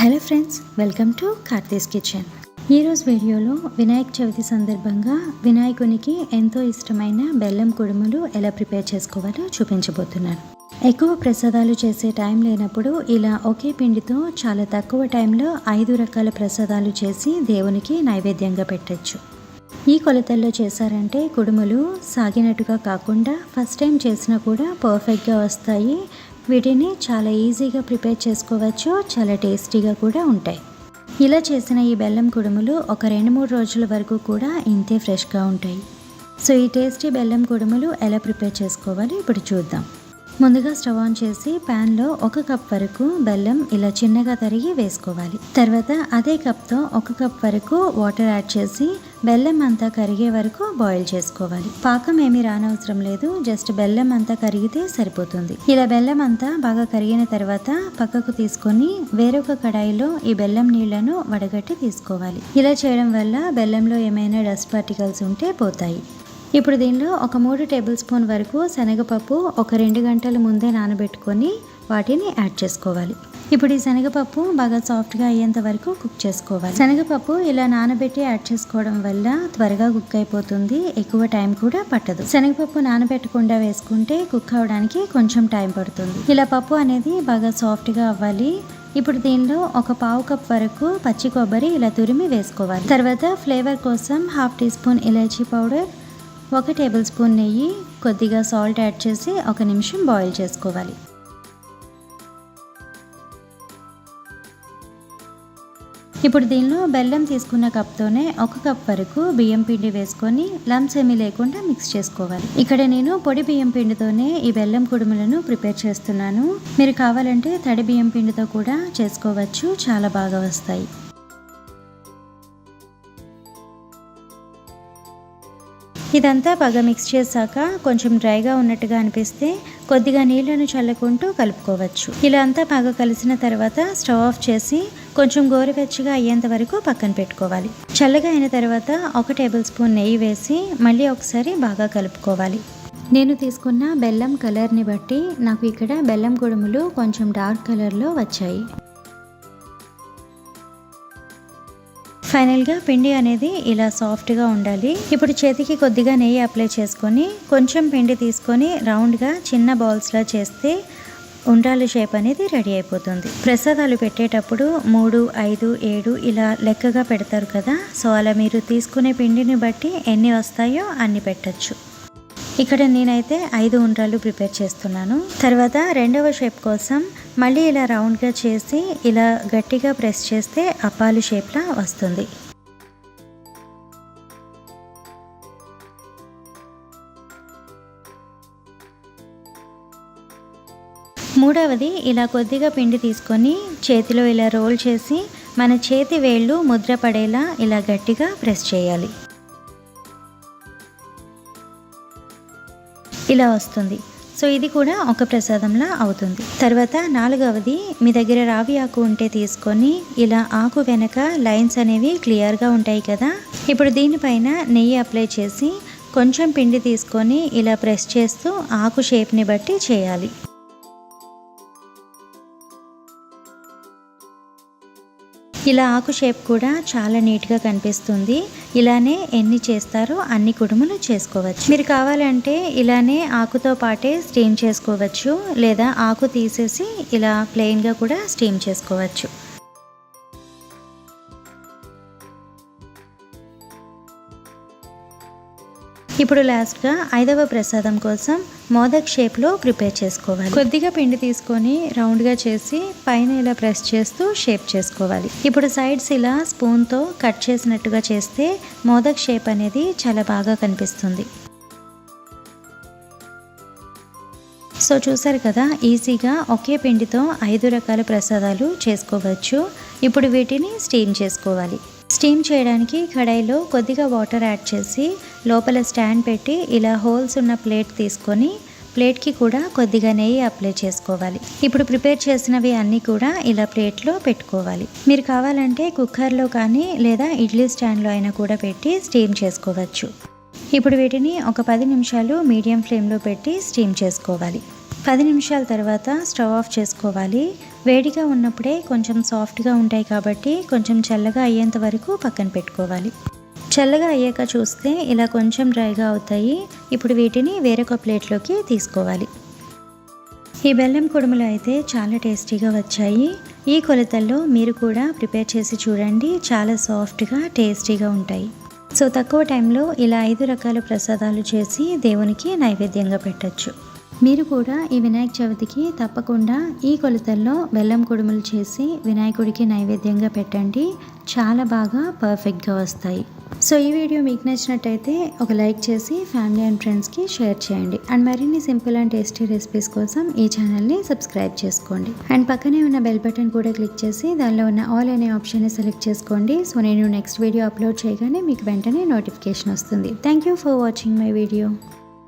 Hello friends, welcome to Karthi's kitchen. ఈరోజు వీడియోలో వినాయక చవితి సందర్భంగా వినాయకునికి ఎంతో ఇష్టమైన బెల్లం కుడుములు ఎలా ప్రిపేర్ చేసుకోవాలో చూపించబోతున్నాను. ఎక్కువ ప్రసాదాలు చేసే టైం లేనప్పుడు ఇలా ఒకే పిండితో చాలా తక్కువ టైంలో 5 రకాల ప్రసాదాలు చేసి దేవునికి నైవేద్యంగా పెట్టచ్చు. ఈ కొలతల్లో చేశారంటే కుడుములు సాగినట్టుగా కాకుండా ఫస్ట్ టైం చేసినా కూడా పర్ఫెక్ట్గా వస్తాయి. వీటిని చాలా ఈజీగా ప్రిపేర్ చేసుకోవచ్చు, చాలా టేస్టీగా కూడా ఉంటాయి. ఇలా చేసిన ఈ బెల్లం కుడుములు ఒక 2-3 రోజుల వరకు కూడా ఇంతే ఫ్రెష్గా ఉంటాయి. సో ఈ టేస్టీ బెల్లం కుడుములు ఎలా ప్రిపేర్ చేసుకోవాలో ఇప్పుడు చూద్దాం. ముందుగా స్టవ్ ఆన్ చేసి ప్యాన్లో 1 కప్ వరకు బెల్లం ఇలా చిన్నగా తరిగి వేసుకోవాలి. తర్వాత అదే కప్తో 1 కప్ వరకు వాటర్ యాడ్ చేసి బెల్లం అంతా కరిగే వరకు బాయిల్ చేసుకోవాలి. పాకం ఏమీ రానవసరం లేదు, జస్ట్ బెల్లం అంతా కరిగితే సరిపోతుంది. ఇలా బెల్లం అంతా బాగా కరిగిన తర్వాత పక్కకు తీసుకొని వేరొక కడాయిలో ఈ బెల్లం నీళ్లను వడగట్టి తీసుకోవాలి. ఇలా చేయడం వల్ల బెల్లంలో ఏమైనా డస్ట్ పార్టికల్స్ ఉంటే పోతాయి. ఇప్పుడు దీనిలో ఒక 3 టేబుల్ స్పూన్ వరకు శనగపప్పు ఒక 2 గంటల ముందే నానబెట్టుకొని వాటిని యాడ్ చేసుకోవాలి. ఇప్పుడు ఈ శనగపప్పు బాగా సాఫ్ట్గా అయ్యేంత వరకు కుక్ చేసుకోవాలి. శనగపప్పు ఇలా నానబెట్టి యాడ్ చేసుకోవడం వల్ల త్వరగా కుక్ అయిపోతుంది, ఎక్కువ టైం కూడా పట్టదు. శనగపప్పు నానబెట్టకుండా వేసుకుంటే కుక్ అవడానికి కొంచెం టైం పడుతుంది. ఇలా పప్పు అనేది బాగా సాఫ్ట్గా అవ్వాలి. ఇప్పుడు దీనిలో ఒక 1/2 కప్ వరకు పచ్చి కొబ్బరి ఇలా తురిమి వేసుకోవాలి. తర్వాత ఫ్లేవర్ కోసం 1/2 టీ స్పూన్ ఇలాచీ పౌడర్, 1 టేబుల్ స్పూన్ నెయ్యి, కొద్దిగా సాల్ట్ యాడ్ చేసి 1 నిమిషం బాయిల్ చేసుకోవాలి. ఇప్పుడు దీనిలో బెల్లం తీసుకున్న కప్తోనే 1 కప్ వరకు బియ్యం పిండి వేసుకొని లంప్స్ ఏమీ లేకుండా మిక్స్ చేసుకోవాలి. ఇక్కడ నేను పొడి బియ్యం పిండితోనే ఈ బెల్లం కుడుములను ప్రిపేర్ చేస్తున్నాను. మీరు కావాలంటే తడి బియ్యం పిండితో కూడా చేసుకోవచ్చు, చాలా బాగా వస్తాయి. ఇదంతా బాగా మిక్స్ చేశాక కొంచెం డ్రైగా ఉన్నట్టుగా అనిపిస్తే కొద్దిగా నీళ్లను చల్లుకుంటూ కలుపుకోవచ్చు. ఇలా అంతా బాగా కలిసిన తర్వాత స్టవ్ ఆఫ్ చేసి కొంచెం గోరువెచ్చగా అయ్యేంత వరకు పక్కన పెట్టుకోవాలి. చల్లగా అయిన తర్వాత 1 టేబుల్ స్పూన్ నెయ్యి వేసి మళ్ళీ ఒకసారి బాగా కలుపుకోవాలి. నేను తీసుకున్న బెల్లం కలర్ని బట్టి నాకు ఇక్కడ బెల్లం కుడుములు కొంచెం డార్క్ కలర్లో వచ్చాయి. ఫైనల్గా పిండి అనేది ఇలా సాఫ్ట్గా ఉండాలి. ఇప్పుడు చేతికి కొద్దిగా నెయ్యి అప్లై చేసుకొని కొంచెం పిండి తీసుకొని రౌండ్గా చిన్న బాల్స్లా చేస్తే ఉండ్రాల షేప్ అనేది రెడీ అయిపోతుంది. ప్రసాదాలు పెట్టేటప్పుడు 3, 5, 7 ఇలా లెక్కగా పెడతారు కదా, సో అలా మీరు తీసుకునే పిండిని బట్టి ఎన్ని వస్తాయో అన్ని పెట్టచ్చు. ఇక్కడ నేనైతే 5 ఉండ్రాలు ప్రిపేర్ చేస్తున్నాను. తర్వాత రెండవ షేప్ కోసం మళ్ళీ ఇలా రౌండ్గా చేసి ఇలా గట్టిగా ప్రెస్ చేస్తే అప్పాలు షేప్లా వస్తుంది. మూడవది ఇలా కొద్దిగా పిండి తీసుకొని చేతిలో ఇలా రోల్ చేసి మన చేతి వేళ్ళు ముద్ర పడేలా ఇలా గట్టిగా ప్రెస్ చేయాలి. ఇలా వస్తుంది. సో ఇది కూడా ఒక ప్రసాదంలా అవుతుంది. తర్వాత 4వది మీ దగ్గర రావి ఆకు ఉంటే తీసుకొని ఇలా ఆకు వెనక లైన్స్ అనేవి క్లియర్గా ఉంటాయి కదా, ఇప్పుడు దీనిపైన నెయ్యి అప్లై చేసి కొంచెం పిండి తీసుకొని ఇలా ప్రెస్ చేస్తూ ఆకు షేప్ని బట్టి చేయాలి. ఇలా ఆకు షేప్ కూడా చాలా నీట్గా కనిపిస్తుంది. ఇలానే ఎన్ని చేస్తారో అన్ని కుడుములు చేసుకోవచ్చు. మీరు కావాలంటే ఇలానే ఆకుతో పాటే స్టీమ్ చేసుకోవచ్చు, లేదా ఆకు తీసేసి ఇలా ప్లెయిన్గా కూడా స్టీమ్ చేసుకోవచ్చు. ఇప్పుడు లాస్ట్గా 5వ ప్రసాదం కోసం మోదక్ షేప్లో ప్రిపేర్ చేసుకోవాలి. కొద్దిగా పిండి తీసుకొని రౌండ్గా చేసి పైన ఇలా ప్రెస్ చేస్తూ షేప్ చేసుకోవాలి. ఇప్పుడు సైడ్స్ ఇలా స్పూన్తో కట్ చేసినట్టుగా చేస్తే మోదక్ షేప్ అనేది చాలా బాగా కనిపిస్తుంది. సో చూసారు కదా, ఈజీగా ఒకే పిండితో 5 రకాల ప్రసాదాలు చేసుకోవచ్చు. ఇప్పుడు వీటిని స్టీమ్ చేసుకోవాలి. స్టీమ్ చేయడానికి కడాయిలో కొద్దిగా వాటర్ యాడ్ చేసి లోపల స్టాండ్ పెట్టి ఇలా హోల్స్ ఉన్న ప్లేట్ తీసుకొని ప్లేట్కి కూడా కొద్దిగా నెయ్యి అప్లై చేసుకోవాలి. ఇప్పుడు ప్రిపేర్ చేసినవి అన్నీ కూడా ఇలా ప్లేట్లో పెట్టుకోవాలి. మీరు కావాలంటే కుక్కర్లో కానీ లేదా ఇడ్లీ స్టాండ్లో అయినా కూడా పెట్టి స్టీమ్ చేసుకోవచ్చు. ఇప్పుడు వీటిని ఒక 10 నిమిషాలు మీడియం ఫ్లేమ్లో పెట్టి స్టీమ్ చేసుకోవాలి. 10 నిమిషాల తర్వాత స్టవ్ ఆఫ్ చేసుకోవాలి. వేడిగా ఉన్నప్పుడే కొంచెం సాఫ్ట్గా ఉంటాయి కాబట్టి కొంచెం చల్లగా అయ్యేంత వరకు పక్కన పెట్టుకోవాలి. చల్లగా అయ్యాక చూస్తే ఇలా కొంచెం డ్రైగా అవుతాయి. ఇప్పుడు వీటిని వేరొక ప్లేట్లోకి తీసుకోవాలి. ఈ బెల్లం కుడుములు అయితే చాలా టేస్టీగా వచ్చాయి. ఈ కొలతల్లో మీరు కూడా ప్రిపేర్ చేసి చూడండి. చాలా సాఫ్ట్గా టేస్టీగా ఉంటాయి. సో తక్కువ టైంలో ఇలా 5 రకాల ప్రసాదాలు చేసి దేవునికి నైవేద్యంగా పెట్టచ్చు. మీరు కూడా ఈ వినాయక చవితికి తప్పకుండా ఈ కొలతల్లో బెల్లం కుడుములు చేసి వినాయకుడికి నైవేద్యంగా పెట్టండి. చాలా బాగా పర్ఫెక్ట్గా వస్తాయి. సో ఈ వీడియో మీకు నచ్చినట్టయితే ఒక లైక్ చేసి ఫ్యామిలీ అండ్ ఫ్రెండ్స్కి షేర్ చేయండి. అండ్ మరిన్ని సింపుల్ అండ్ టేస్టీ రెసిపీస్ కోసం ఈ ఛానల్ని సబ్స్క్రైబ్ చేసుకోండి. అండ్ పక్కనే ఉన్న బెల్ బటన్ కూడా క్లిక్ చేసి దానిలో ఉన్న ఆల్ అనే ఆప్షన్ని సెలెక్ట్ చేసుకోండి. సో నేను నెక్స్ట్ వీడియో అప్లోడ్ చేయగానే మీకు వెంటనే నోటిఫికేషన్ వస్తుంది. Thank you for watching my video.